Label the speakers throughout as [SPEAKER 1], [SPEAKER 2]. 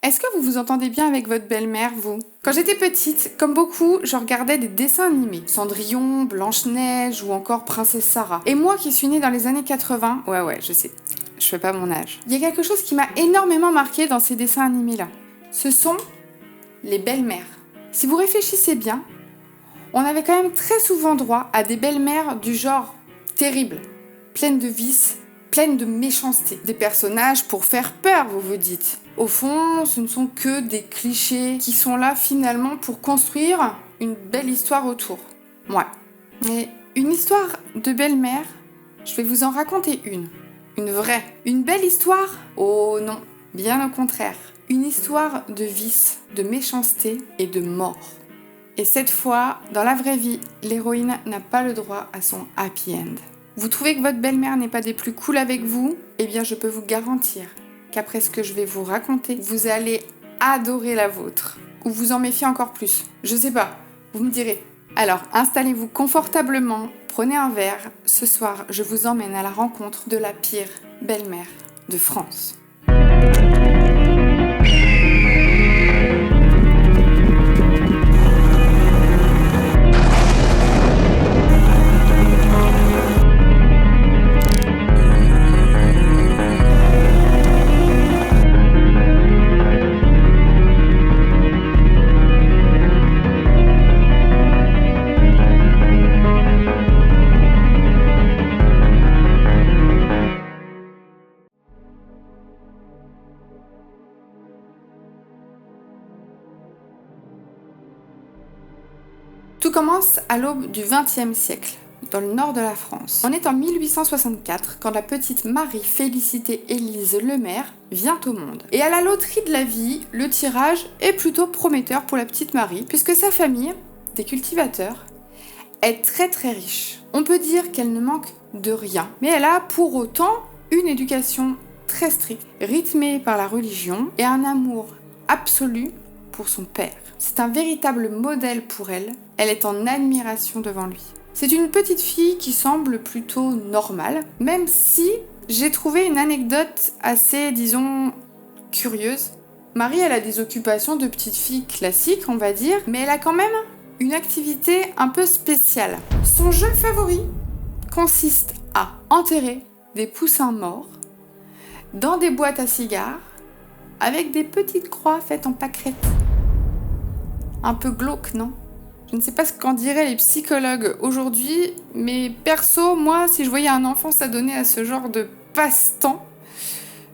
[SPEAKER 1] Est-ce que vous vous entendez bien avec votre belle-mère, vous? Quand j'étais petite, comme beaucoup, je regardais des dessins animés. Cendrillon, Blanche-Neige ou encore Princesse Sarah. Et moi qui suis née dans les années 80, ouais, je sais, je fais pas mon âge. Il y a quelque chose qui m'a énormément marqué dans ces dessins animés-là. Ce sont les belles-mères. Si vous réfléchissez bien, on avait quand même très souvent droit à des belles-mères du genre terribles, pleines de vices, pleines de méchanceté. Des personnages pour faire peur, vous vous dites. Au fond, ce ne sont que des clichés qui sont là finalement pour construire une belle histoire autour. Ouais. Mais une histoire de belle-mère, je vais vous en raconter une. Une vraie. Une belle histoire? Oh non, bien au contraire. Une histoire de vice, de méchanceté et de mort. Et cette fois, dans la vraie vie, l'héroïne n'a pas le droit à son happy end. Vous trouvez que votre belle-mère n'est pas des plus cool avec vous? Eh bien, je peux vous garantir qu'après ce que je vais vous raconter, vous allez adorer la vôtre. Ou vous en méfier encore plus. Je sais pas, vous me direz. Alors, installez-vous confortablement, prenez un verre. Ce soir, je vous emmène à la rencontre de la pire belle-mère de France. Tout commence à l'aube du XXe siècle, dans le nord de la France. On est en 1864 quand la petite Marie-Félicité Élise Lemaire vient au monde. Et à la loterie de la vie, le tirage est plutôt prometteur pour la petite Marie, puisque sa famille, des cultivateurs, est très très riche. On peut dire qu'elle ne manque de rien, mais elle a pour autant une éducation très stricte, rythmée par la religion et un amour absolu pour son père. C'est un véritable modèle pour elle. Elle est en admiration devant lui. C'est une petite fille qui semble plutôt normale, même si j'ai trouvé une anecdote assez, disons, curieuse. Marie, elle a des occupations de petite fille classique, on va dire, mais elle a quand même une activité un peu spéciale. Son jeu favori consiste à enterrer des poussins morts dans des boîtes à cigares avec des petites croix faites en pâquerettes. Un peu glauque, non? Je ne sais pas ce qu'en diraient les psychologues aujourd'hui, mais perso, moi, si je voyais un enfant s'adonner à ce genre de passe-temps,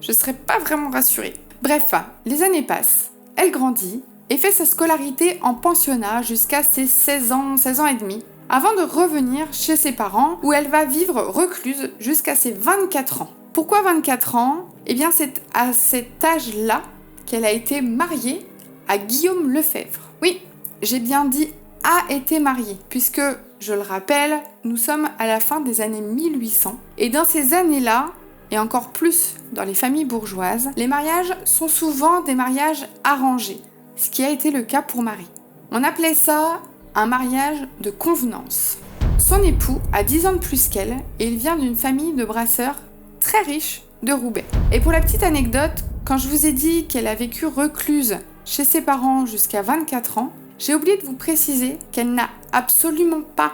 [SPEAKER 1] je serais pas vraiment rassurée. Bref, les années passent, elle grandit et fait sa scolarité en pensionnat jusqu'à ses 16 ans et demi, avant de revenir chez ses parents où elle va vivre recluse jusqu'à ses 24 ans. Pourquoi 24 ans? Eh bien, c'est à cet âge-là qu'elle a été mariée à Guillaume Lefebvre. Oui, j'ai bien dit a été mariée, puisque, je le rappelle, nous sommes à la fin des années 1800. Et dans ces années-là, et encore plus dans les familles bourgeoises, les mariages sont souvent des mariages arrangés, ce qui a été le cas pour Marie. On appelait ça un mariage de convenance. Son époux a 10 ans de plus qu'elle, et il vient d'une famille de brasseurs très riche de Roubaix. Et pour la petite anecdote, quand je vous ai dit qu'elle a vécu recluse chez ses parents jusqu'à 24 ans, j'ai oublié de vous préciser qu'elle n'a absolument pas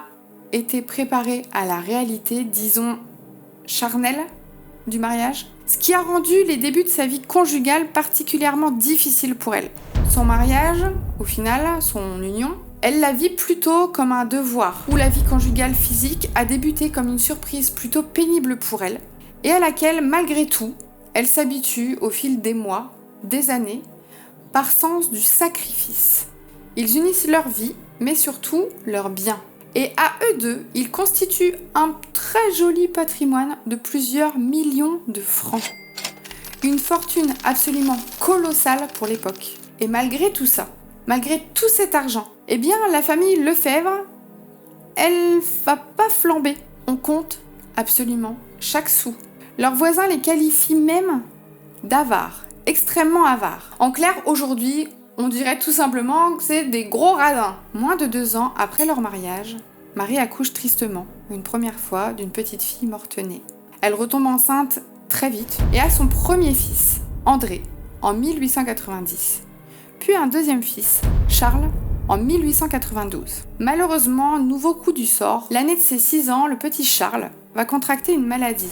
[SPEAKER 1] été préparée à la réalité, disons, charnelle du mariage, ce qui a rendu les débuts de sa vie conjugale particulièrement difficiles pour elle. Son mariage, au final, son union, elle la vit plutôt comme un devoir, où la vie conjugale physique a débuté comme une surprise plutôt pénible pour elle, et à laquelle, malgré tout, elle s'habitue au fil des mois, des années, par sens du sacrifice. Ils unissent leur vie, mais surtout leurs biens. Et à eux deux, ils constituent un très joli patrimoine de plusieurs millions de francs. Une fortune absolument colossale pour l'époque. Et malgré tout ça, malgré tout cet argent, eh bien la famille Lefebvre, elle va pas flamber. On compte absolument chaque sou. Leurs voisins les qualifient même d'avares, extrêmement avares. En clair, aujourd'hui, on dirait tout simplement que c'est des gros radins. Moins de 2 ans après leur mariage, Marie accouche tristement, une première fois, d'une petite fille morte-née. Elle retombe enceinte très vite et a son premier fils, André, en 1890. Puis un deuxième fils, Charles, en 1892. Malheureusement, nouveau coup du sort, l'année de ses 6 ans, le petit Charles va contracter une maladie,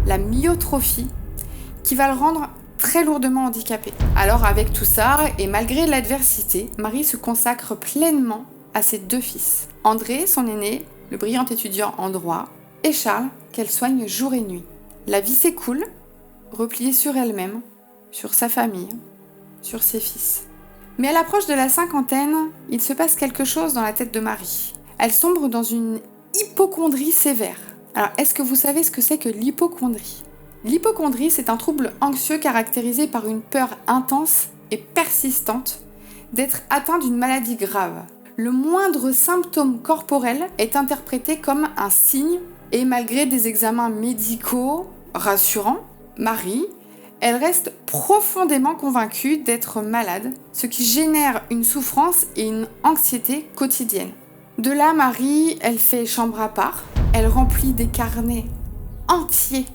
[SPEAKER 1] la myotrophie, qui va le rendre très lourdement handicapé. Alors avec tout ça, et malgré l'adversité, Marie se consacre pleinement à ses 2 fils. André, son aîné, le brillant étudiant en droit, et Charles, qu'elle soigne jour et nuit. La vie s'écoule, repliée sur elle-même, sur sa famille, sur ses fils. Mais à l'approche de la cinquantaine, il se passe quelque chose dans la tête de Marie. Elle sombre dans une hypocondrie sévère. Alors, est-ce que vous savez ce que c'est que l'hypocondrie ? L'hypocondrie, c'est un trouble anxieux caractérisé par une peur intense et persistante d'être atteint d'une maladie grave. Le moindre symptôme corporel est interprété comme un signe et malgré des examens médicaux rassurants, Marie, elle reste profondément convaincue d'être malade, ce qui génère une souffrance et une anxiété quotidienne. De là, Marie, elle fait chambre à part, elle remplit des carnets entiers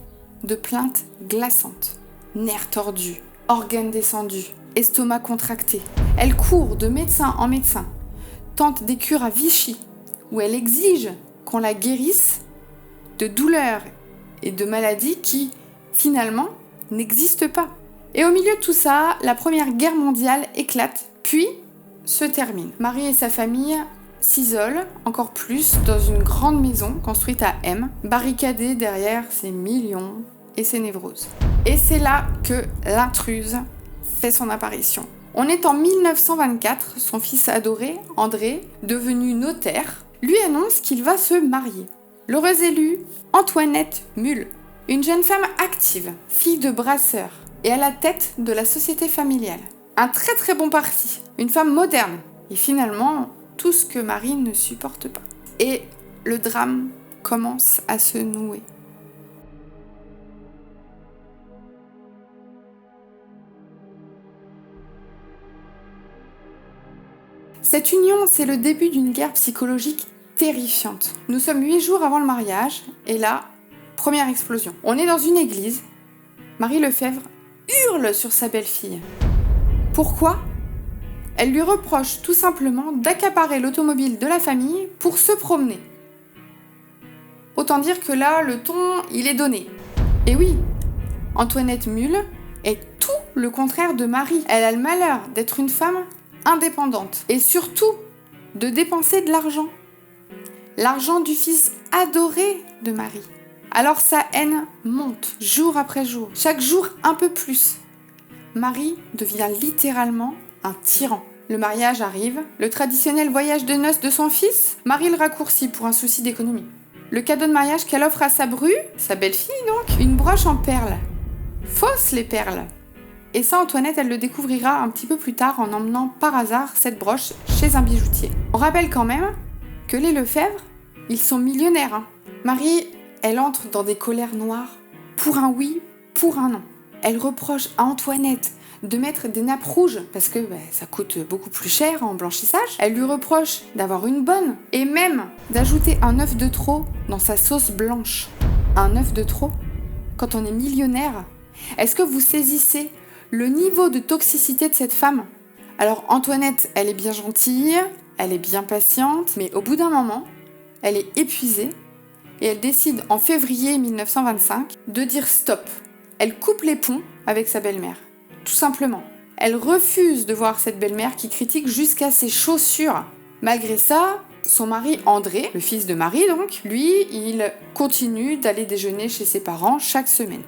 [SPEAKER 1] de plaintes glaçantes, nerfs tordus, organes descendus, estomac contracté. Elle court de médecin en médecin, tente des cures à Vichy, où elle exige qu'on la guérisse de douleurs et de maladies qui, finalement, n'existent pas. Et au milieu de tout ça, la Première Guerre mondiale éclate, puis se termine. Marie et sa famille s'isolent encore plus dans une grande maison construite à M, barricadée derrière ses millions et ses névroses. Et c'est là que l'intruse fait son apparition. On est en 1924, son fils adoré, André, devenu notaire, lui annonce qu'il va se marier. L'heureuse élue, Antoinette Mull, une jeune femme active, fille de brasseur, et à la tête de la société familiale. Un très très bon parti, une femme moderne, et finalement, tout ce que Marie ne supporte pas. Et le drame commence à se nouer. Cette union, c'est le début d'une guerre psychologique terrifiante. Nous sommes 8 jours avant le mariage, et là, première explosion. On est dans une église. Marie Lefebvre hurle sur sa belle-fille. Pourquoi ? Elle lui reproche tout simplement d'accaparer l'automobile de la famille pour se promener. Autant dire que là, le ton, il est donné. Et oui, Antoinette Mull est tout le contraire de Marie. Elle a le malheur d'être une femme indépendante et surtout de dépenser de l'argent. L'argent du fils adoré de Marie. Alors sa haine monte jour après jour, chaque jour un peu plus. Marie devient littéralement un tyran. Le mariage arrive, le traditionnel voyage de noces de son fils, Marie le raccourcit pour un souci d'économie. Le cadeau de mariage qu'elle offre à sa bru, sa belle-fille donc, une broche en perles. Fausses les perles. Et ça, Antoinette, elle le découvrira un petit peu plus tard en emmenant par hasard cette broche chez un bijoutier. On rappelle quand même que les Lefebvre, ils sont millionnaires. Hein. Marie, elle entre dans des colères noires pour un oui, pour un non. Elle reproche à Antoinette de mettre des nappes rouges parce que ça coûte beaucoup plus cher en blanchissage. Elle lui reproche d'avoir une bonne et même d'ajouter un œuf de trop dans sa sauce blanche. Un œuf de trop quand on est millionnaire. Est-ce que vous saisissez le niveau de toxicité de cette femme ? Alors Antoinette, elle est bien gentille, elle est bien patiente, mais au bout d'un moment, elle est épuisée et elle décide en février 1925 de dire stop. Elle coupe les ponts avec sa belle-mère, tout simplement. Elle refuse de voir cette belle-mère qui critique jusqu'à ses chaussures. Malgré ça, son mari André, le fils de Marie donc, lui, il continue d'aller déjeuner chez ses parents chaque semaine.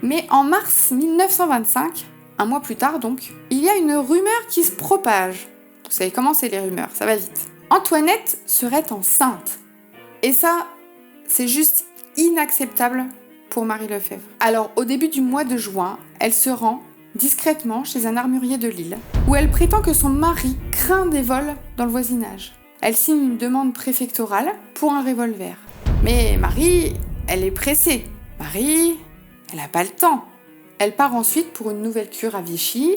[SPEAKER 1] Mais en mars 1925, un mois plus tard donc, il y a une rumeur qui se propage. Vous savez comment c'est les rumeurs, ça va vite. Antoinette serait enceinte. Et ça, c'est juste inacceptable pour Marie Lefebvre. Alors, au début du mois de juin, elle se rend discrètement chez un armurier de Lille, où elle prétend que son mari craint des vols dans le voisinage. Elle signe une demande préfectorale pour un revolver. Mais Marie, elle est pressée. Marie, elle n'a pas le temps. Elle part ensuite pour une nouvelle cure à Vichy,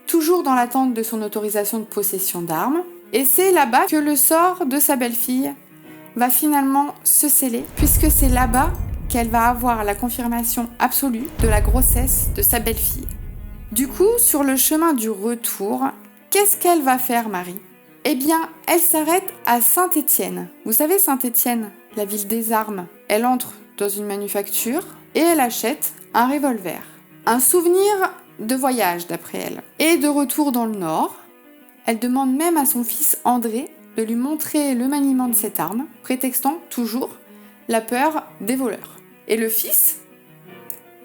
[SPEAKER 1] toujours dans l'attente de son autorisation de possession d'armes. Et c'est là-bas que le sort de sa belle-fille va finalement se sceller, puisque c'est là-bas qu'elle va avoir la confirmation absolue de la grossesse de sa belle-fille. Du coup, sur le chemin du retour, qu'est-ce qu'elle va faire, Marie ? Eh bien, elle s'arrête à Saint-Étienne. Vous savez Saint-Étienne, la ville des armes. Elle entre dans une manufacture et elle achète un revolver. Un souvenir de voyage d'après elle. Et de retour dans le Nord, elle demande même à son fils André de lui montrer le maniement de cette arme, prétextant toujours la peur des voleurs. Et le fils,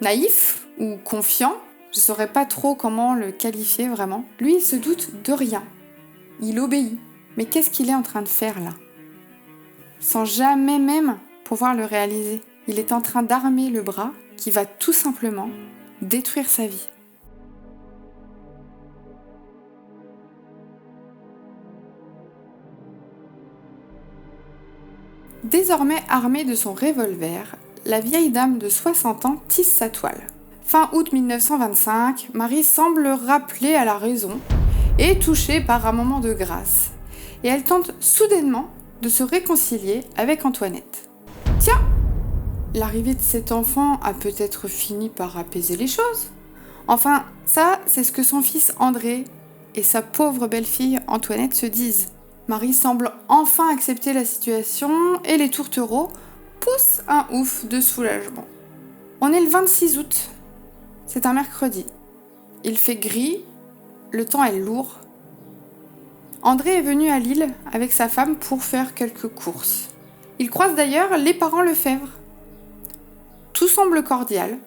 [SPEAKER 1] naïf ou confiant, je ne saurais pas trop comment le qualifier vraiment, lui il se doute de rien. Il obéit. Mais qu'est-ce qu'il est en train de faire là ? Sans jamais même pouvoir le réaliser. Il est en train d'armer le bras qui va tout simplement détruire sa vie. Désormais armée de son revolver, la vieille dame de 60 ans tisse sa toile. Fin août 1925, Marie semble rappeler à la raison et touchée par un moment de grâce. Et elle tente soudainement de se réconcilier avec Antoinette. Tiens, l'arrivée de cet enfant a peut-être fini par apaiser les choses. Enfin, ça, c'est ce que son fils André et sa pauvre belle-fille Antoinette se disent. Marie semble enfin accepter la situation et les tourtereaux poussent un ouf de soulagement. On est le 26 août. C'est un mercredi. Il fait gris, le temps est lourd. André est venu à Lille avec sa femme pour faire quelques courses. Il croise d'ailleurs les parents Lefebvre. Tout semble cordial.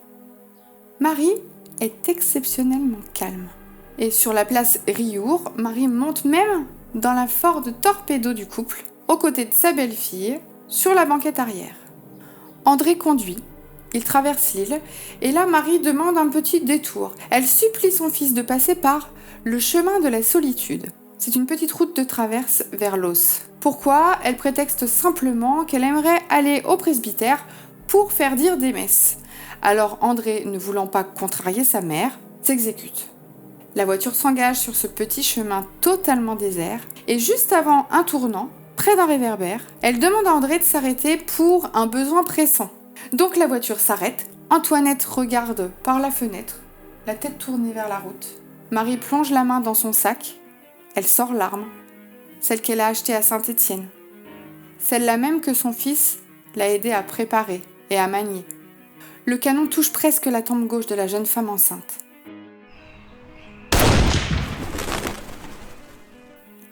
[SPEAKER 1] Marie est exceptionnellement calme. Et sur la place Riour, Marie monte même dans la Ford Torpedo du couple, aux côtés de sa belle-fille, sur la banquette arrière. André conduit. Il traverse l'île et là Marie demande un petit détour. Elle supplie son fils de passer par le chemin de la solitude. C'est une petite route de traverse vers l'Ausse. Pourquoi ? Elle prétexte simplement qu'elle aimerait aller au presbytère pour faire dire des messes. Alors André, ne voulant pas contrarier sa mère, s'exécute. La voiture s'engage sur ce petit chemin totalement désert et juste avant un tournant, près d'un réverbère, elle demande à André de s'arrêter pour un besoin pressant. Donc la voiture s'arrête, Antoinette regarde par la fenêtre, la tête tournée vers la route. Marie plonge la main dans son sac, elle sort l'arme, celle qu'elle a achetée à Saint-Étienne. Celle-là même que son fils l'a aidée à préparer et à manier. Le canon touche presque la tempe gauche de la jeune femme enceinte.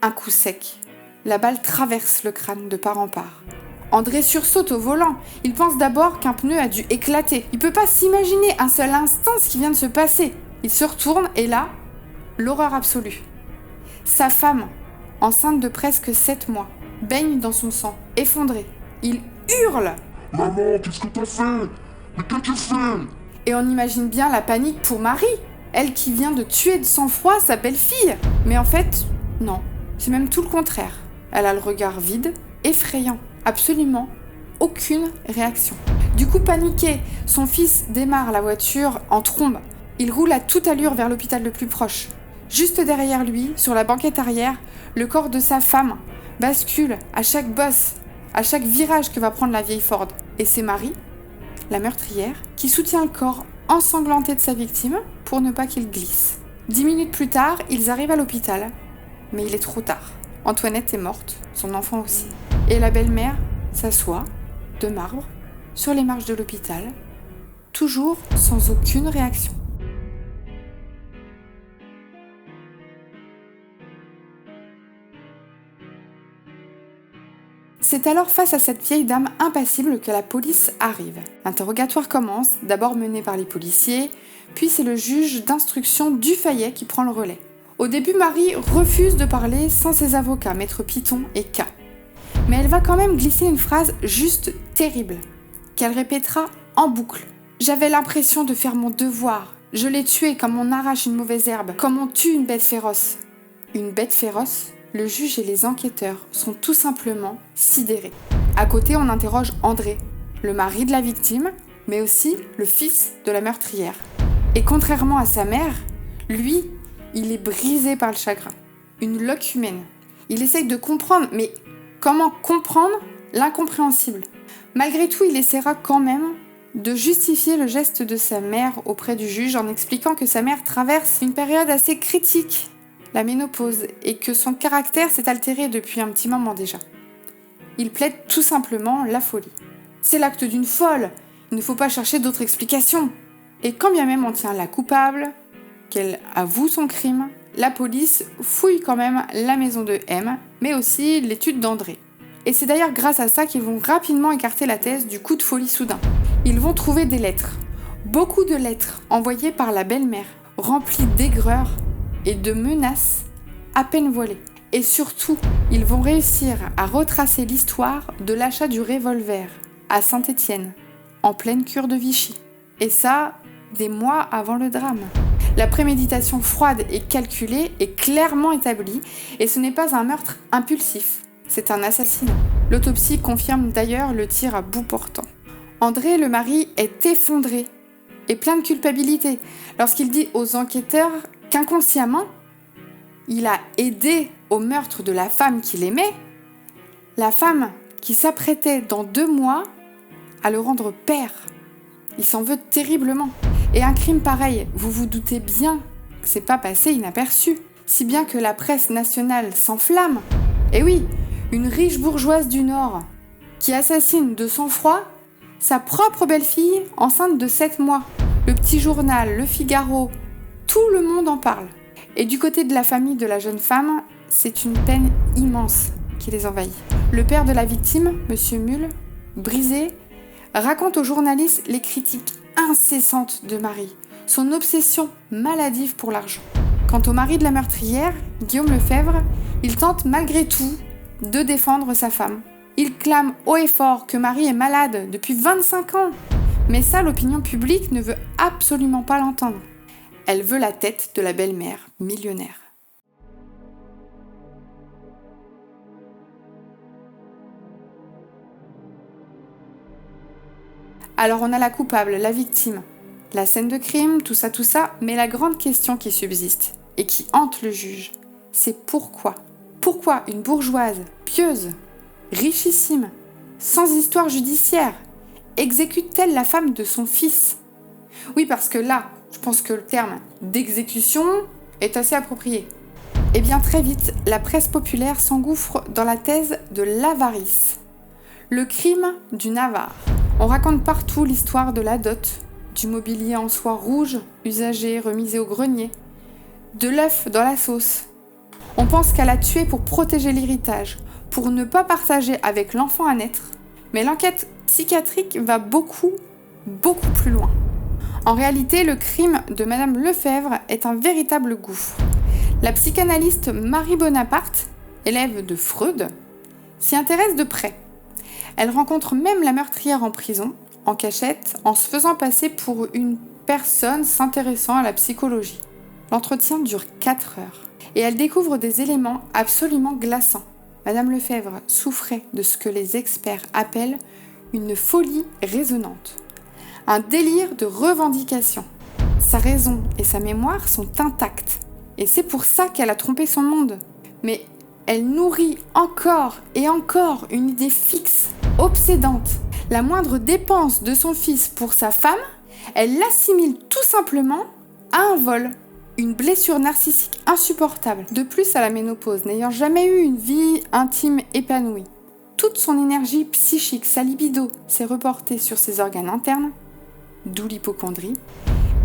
[SPEAKER 1] Un coup sec. La balle traverse le crâne de part en part. André sursaute au volant. Il pense d'abord qu'un pneu a dû éclater. Il peut pas s'imaginer un seul instant ce qui vient de se passer. Il se retourne et là, l'horreur absolue. Sa femme, enceinte de presque 7 mois, baigne dans son sang, effondrée. Il hurle. « Maman, qu'est-ce que t'as fait ? Mais qu'est-ce que tu fais ?» Et on imagine bien la panique pour Marie, elle qui vient de tuer de sang-froid sa belle-fille. Mais en fait, non. C'est même tout le contraire. Elle a le regard vide, effrayant, absolument aucune réaction. Du coup, paniqué, son fils démarre la voiture en trombe. Il roule à toute allure vers l'hôpital le plus proche. Juste derrière lui, sur la banquette arrière, le corps de sa femme bascule à chaque bosse, à chaque virage que va prendre la vieille Ford. Et c'est Marie, la meurtrière, qui soutient le corps ensanglanté de sa victime pour ne pas qu'il glisse. 10 minutes plus tard, ils arrivent à l'hôpital. Mais il est trop tard. Antoinette est morte, son enfant aussi. Et la belle-mère s'assoit, de marbre, sur les marches de l'hôpital, toujours sans aucune réaction. C'est alors face à cette vieille dame impassible que la police arrive. L'interrogatoire commence, d'abord mené par les policiers, puis c'est le juge d'instruction Dufayet qui prend le relais. Au début, Marie refuse de parler sans ses avocats, Maître Piton et K. Mais elle va quand même glisser une phrase juste terrible, qu'elle répétera en boucle. « J'avais l'impression de faire mon devoir. Je l'ai tué comme on arrache une mauvaise herbe, comme on tue une bête féroce. » Une bête féroce ? Le juge et les enquêteurs sont tout simplement sidérés. À côté, on interroge André, le mari de la victime, mais aussi le fils de la meurtrière. Et contrairement à sa mère, lui, il est brisé par le chagrin. Une loque humaine. Il essaye de comprendre, mais comment comprendre l'incompréhensible ? Malgré tout, il essaiera quand même de justifier le geste de sa mère auprès du juge en expliquant que sa mère traverse une période assez critique, la ménopause, et que son caractère s'est altéré depuis un petit moment déjà. Il plaide tout simplement la folie. C'est l'acte d'une folle, il ne faut pas chercher d'autres explications. Et quand bien même on tient la coupable, qu'elle avoue son crime, la police fouille quand même la maison de M, mais aussi l'étude d'André. Et c'est d'ailleurs grâce à ça qu'ils vont rapidement écarter la thèse du coup de folie soudain. Ils vont trouver des lettres, beaucoup de lettres envoyées par la belle-mère, remplies d'aigreur et de menaces à peine voilées. Et surtout, ils vont réussir à retracer l'histoire de l'achat du revolver à Saint-Étienne, en pleine cure de Vichy. Et ça, des mois avant le drame. La préméditation froide et calculée est clairement établie et ce n'est pas un meurtre impulsif, c'est un assassinat. L'autopsie confirme d'ailleurs le tir à bout portant. André, le mari, est effondré et plein de culpabilité lorsqu'il dit aux enquêteurs qu'inconsciemment, il a aidé au meurtre de la femme qu'il aimait, la femme qui s'apprêtait dans 2 mois à le rendre père. Il s'en veut terriblement. Et un crime pareil, vous vous doutez bien que c'est pas passé inaperçu, si bien que la presse nationale s'enflamme. Et oui, une riche bourgeoise du Nord qui assassine de sang-froid sa propre belle-fille enceinte de 7 mois. Le petit journal, Le Figaro, tout le monde en parle. Et du côté de la famille de la jeune femme, c'est une peine immense qui les envahit. Le père de la victime, Monsieur Mull, brisé, raconte aux journalistes les critiques incessantes de Marie, son obsession maladive pour l'argent. Quant au mari de la meurtrière, Guillaume Lefebvre, il tente malgré tout de défendre sa femme. Il clame haut et fort que Marie est malade depuis 25 ans. Mais ça, l'opinion publique ne veut absolument pas l'entendre. Elle veut la tête de la belle-mère millionnaire. Alors on a la coupable, la victime, la scène de crime, tout ça, mais la grande question qui subsiste et qui hante le juge, c'est pourquoi ? Pourquoi une bourgeoise, pieuse, richissime, sans histoire judiciaire, exécute-t-elle la femme de son fils ? Oui, parce que là, je pense que le terme d'exécution est assez approprié. Et bien très vite, la presse populaire s'engouffre dans la thèse de l'avarice, le crime du Navarre. On raconte partout l'histoire de la dot, du mobilier en soie rouge, usagé, remisé au grenier, de l'œuf dans la sauce. On pense qu'elle a tué pour protéger l'héritage, pour ne pas partager avec l'enfant à naître. Mais l'enquête psychiatrique va beaucoup plus loin. En réalité, le crime de Madame Lefebvre est un véritable gouffre. La psychanalyste Marie Bonaparte, élève de Freud, s'y intéresse de près. Elle rencontre même la meurtrière en prison, en cachette, en se faisant passer pour une personne s'intéressant à la psychologie. L'entretien dure 4 heures. Et elle découvre des éléments absolument glaçants. Madame Lefebvre souffrait de ce que les experts appellent une folie résonante. Un délire de revendication. Sa raison et sa mémoire sont intactes. Et c'est pour ça qu'elle a trompé son monde. Mais elle nourrit encore et encore une idée fixe, obsédante. La moindre dépense de son fils pour sa femme, elle l'assimile tout simplement à un vol, une blessure narcissique insupportable. De plus, à la ménopause, n'ayant jamais eu une vie intime épanouie, toute son énergie psychique, sa libido, s'est reportée sur ses organes internes, d'où l'hypocondrie,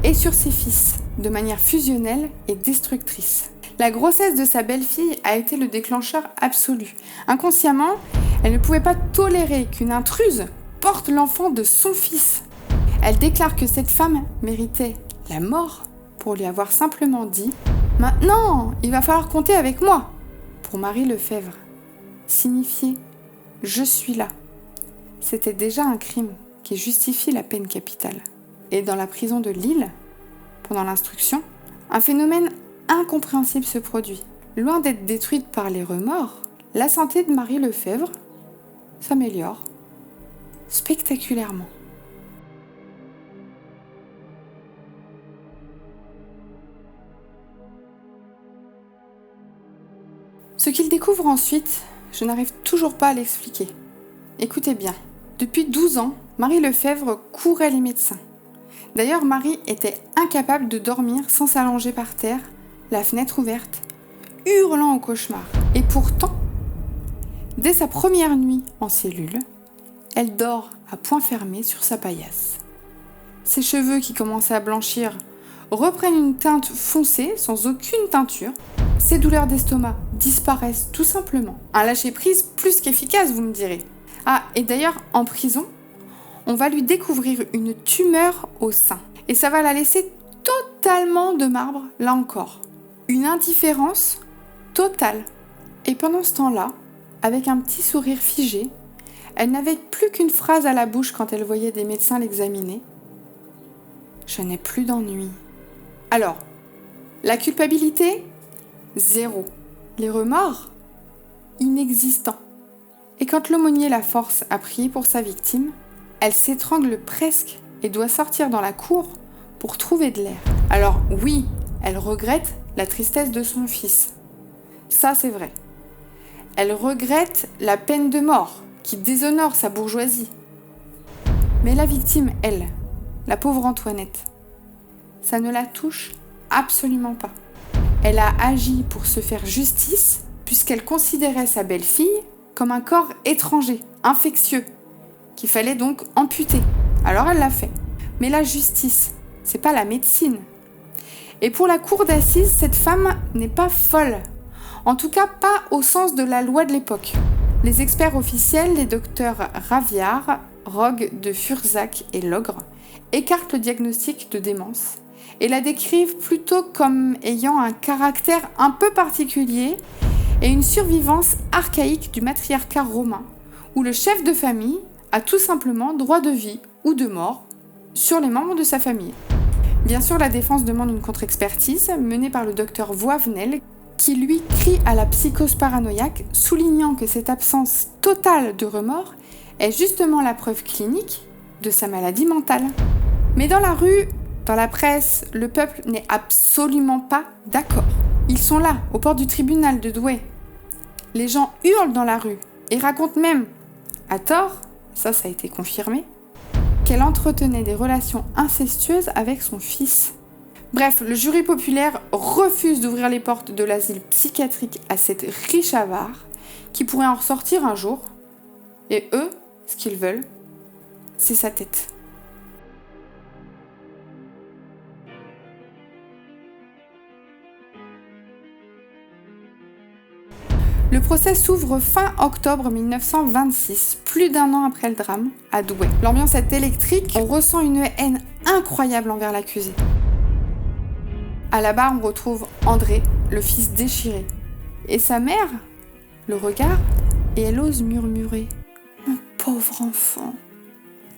[SPEAKER 1] et sur ses fils, de manière fusionnelle et destructrice. La grossesse de sa belle-fille a été le déclencheur absolu. Inconsciemment, elle ne pouvait pas tolérer qu'une intruse porte l'enfant de son fils. Elle déclare que cette femme méritait la mort pour lui avoir simplement dit « Maintenant, il va falloir compter avec moi » pour Marie Lefebvre. Signifier « Je suis là », c'était déjà un crime qui justifie la peine capitale. Et dans la prison de Lille, pendant l'instruction, un phénomène incompréhensible se produit. Loin d'être détruite par les remords, la santé de Marie Lefebvre s'améliore spectaculairement. Ce qu'il découvre ensuite, je n'arrive toujours pas à l'expliquer. Écoutez bien, depuis 12 ans, Marie Lefebvre courait les médecins. D'ailleurs, Marie était incapable de dormir sans s'allonger par terre, la fenêtre ouverte, hurlant au cauchemar. Et pourtant, dès sa première nuit en cellule, elle dort à poing fermé sur sa paillasse. Ses cheveux qui commençaient à blanchir reprennent une teinte foncée sans aucune teinture. Ses douleurs d'estomac disparaissent tout simplement. Un lâcher-prise plus qu'efficace, vous me direz. Ah, et d'ailleurs, en prison, on va lui découvrir une tumeur au sein. Et ça va la laisser totalement de marbre, là encore. Une indifférence totale. Et pendant ce temps-là, avec un petit sourire figé, elle n'avait plus qu'une phrase à la bouche quand elle voyait des médecins l'examiner. « Je n'ai plus d'ennui. » Alors, la culpabilité ? Zéro. Les remords ? Inexistants. Et quand l'aumônier la force à prier pour sa victime, elle s'étrangle presque et doit sortir dans la cour pour trouver de l'air. Alors oui, elle regrette la tristesse de son fils. Ça, c'est vrai. Elle regrette la peine de mort qui déshonore sa bourgeoisie. Mais la victime, elle, la pauvre Antoinette, ça ne la touche absolument pas. Elle a agi pour se faire justice puisqu'elle considérait sa belle-fille comme un corps étranger, infectieux, qu'il fallait donc amputer. Alors elle l'a fait. Mais la justice, c'est pas la médecine. Et pour la cour d'assises, cette femme n'est pas folle. En tout cas, pas au sens de la loi de l'époque. Les experts officiels, les docteurs Raviard, Rogue de Fursac et Logre, écartent le diagnostic de démence et la décrivent plutôt comme ayant un caractère un peu particulier et une survivance archaïque du matriarcat romain, où le chef de famille a tout simplement droit de vie ou de mort sur les membres de sa famille. Bien sûr, la défense demande une contre-expertise menée par le docteur Voivenel, qui lui crie à la psychose paranoïaque, soulignant que cette absence totale de remords est justement la preuve clinique de sa maladie mentale. Mais dans la rue, dans la presse, le peuple n'est absolument pas d'accord. Ils sont là, aux portes du tribunal de Douai. Les gens hurlent dans la rue et racontent même, à tort, ça a été confirmé, qu'elle entretenait des relations incestueuses avec son fils. Bref, le jury populaire refuse d'ouvrir les portes de l'asile psychiatrique à cette riche avare qui pourrait en ressortir un jour. Et eux, ce qu'ils veulent, c'est sa tête. Le procès s'ouvre fin octobre 1926, plus d'un an après le drame, à Douai. L'ambiance est électrique, on ressent une haine incroyable envers l'accusé. À la barre, on retrouve André, le fils déchiré. Et sa mère le regarde et elle ose murmurer « Mon pauvre enfant !»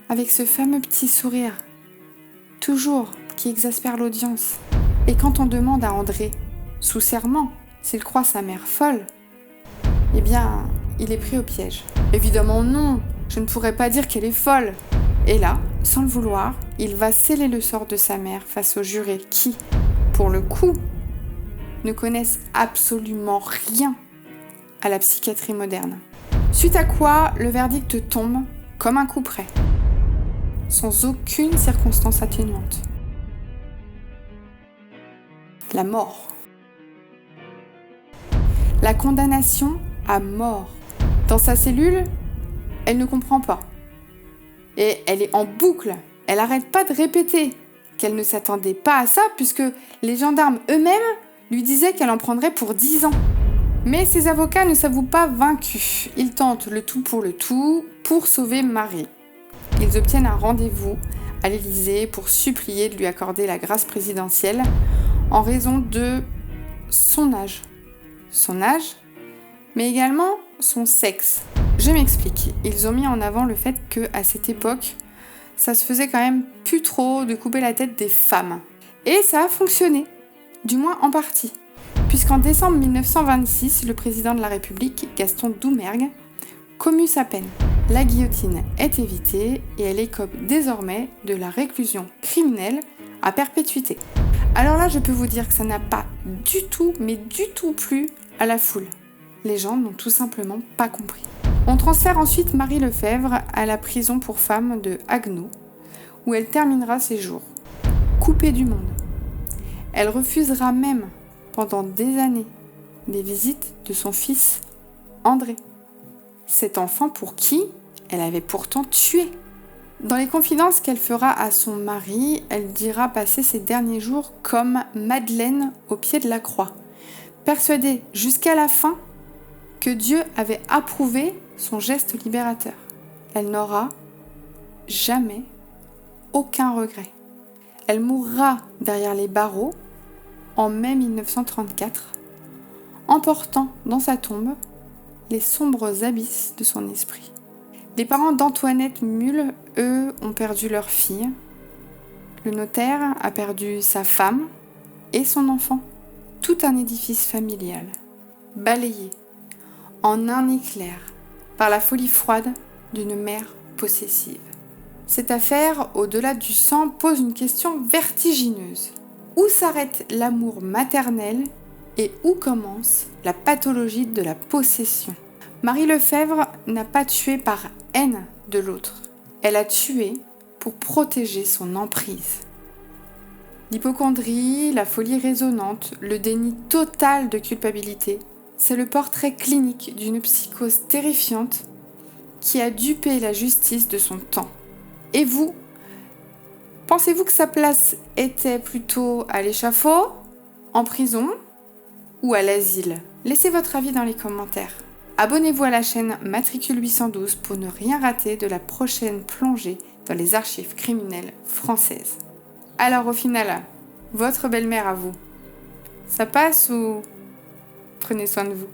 [SPEAKER 1] avec ce fameux petit sourire, toujours qui exaspère l'audience. Et quand on demande à André, sous serment, s'il croit sa mère folle, eh bien, il est pris au piège. Évidemment non, je ne pourrais pas dire qu'elle est folle. Et là, sans le vouloir, il va sceller le sort de sa mère face aux jurés qui, pour le coup, ne connaissent absolument rien à la psychiatrie moderne. Suite à quoi, le verdict tombe comme un coup près, sans aucune circonstance atténuante. La mort. La condamnation à mort. Dans sa cellule, elle ne comprend pas. Et elle est en boucle. Elle n'arrête pas de répéter qu'elle ne s'attendait pas à ça puisque les gendarmes eux-mêmes lui disaient qu'elle en prendrait pour 10 ans. Mais ses avocats ne s'avouent pas vaincus. Ils tentent le tout pour sauver Marie. Ils obtiennent un rendez-vous à l'Élysée pour supplier de lui accorder la grâce présidentielle en raison de son âge. Son âge, mais également son sexe. Je m'explique. Ils ont mis en avant le fait qu'à cette époque, ça se faisait quand même plus trop de couper la tête des femmes. Et ça a fonctionné, du moins en partie. Puisqu'en décembre 1926, le président de la République, Gaston Doumergue, commue sa peine. La guillotine est évitée et elle écope désormais de la réclusion criminelle à perpétuité. Alors là, je peux vous dire que ça n'a pas du tout plu à la foule. Les gens n'ont tout simplement pas compris. On transfère ensuite Marie Lefebvre à la prison pour femmes de Haguenau, où elle terminera ses jours, coupée du monde. Elle refusera même, pendant des années, les visites de son fils André, cet enfant pour qui elle avait pourtant tué. Dans les confidences qu'elle fera à son mari, elle dira passer ses derniers jours comme Madeleine au pied de la croix, persuadée jusqu'à la fin que Dieu avait approuvé son geste libérateur. Elle n'aura jamais aucun regret. Elle mourra derrière les barreaux en mai 1934, emportant dans sa tombe les sombres abysses de son esprit. Les parents d'Antoinette Muhl, eux, ont perdu leur fille. Le notaire a perdu sa femme et son enfant. Tout un édifice familial, balayé en un éclair par la folie froide d'une mère possessive. Cette affaire, au-delà du sang, pose une question vertigineuse. Où s'arrête l'amour maternel et où commence la pathologie de la possession ? Marie Lefebvre n'a pas tué par haine de l'autre. Elle a tué pour protéger son emprise. L'hypocondrie, la folie résonante, le déni total de culpabilité, c'est le portrait clinique d'une psychose terrifiante qui a dupé la justice de son temps. Et vous, pensez-vous que sa place était plutôt à l'échafaud, en prison ou à l'asile ? Laissez votre avis dans les commentaires. Abonnez-vous à la chaîne Matricule 812 pour ne rien rater de la prochaine plongée dans les archives criminelles françaises. Alors au final, votre belle-mère à vous, ça passe ou prenez soin de vous ?